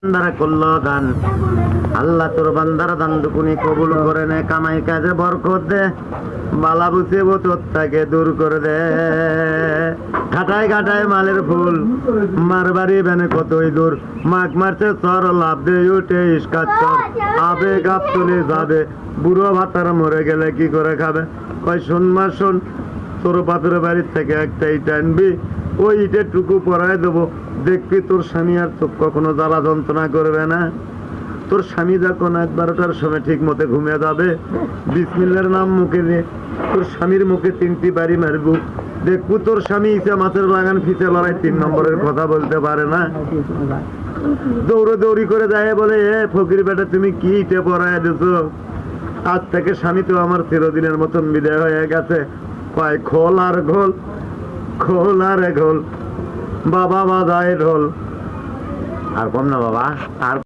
বান্দারা করলো দান, আল্লাহ তোর বান্দারা দান দুকুনি কবুল করে নে, কামাই কাজে বরকত দে, বালা বুঝে তোরটাকে দূর করে দে। ঘাটায় ঘাটায় মালের ফুল, মারবাড়ি বেনে কতই দূর, মাঘ মারছে চর লাভ দে উঠে ইস্কাত চর, আবে গাপ তুলে যাবে, বুড়ো ভাতার মরে গেলে কি করে খাবে? কয় শোন মা শোন, তোর বাপের বাড়ির থেকে একটা ইট আনবি, ওই ইটের টুকু পরায় দেবো, দেখবি তোর স্বামী আর তোর কখনো জ্বালা যন্ত্রণা করবে না। তোর স্বামী যখন ১-১২টার সময় ঠিক মতো ঘুমিয়ে যাবে, বিসমিল্লার নাম মুখে নিয়ে তোর স্বামীর মুখে ৩টি বাড়ি মারবো, দেখবো তোর স্বামী ইসে মাছের বাগান ফিসে লড়াই ৩ নম্বরের কথা বলতে পারে না। দৌড়ে দৌড়ি করে যায়, বলে এ ফকির বেটা তুমি কি ইটে পরায় দিছো? আজ থেকে স্বামী তো আমার চিরদিনের মতন বিদায় হয়ে গেছে। কয় খোল আর ঘোল, খোল আর ঘোল, বাবা বাজায় ঢোল। আর কম না বাবা, আর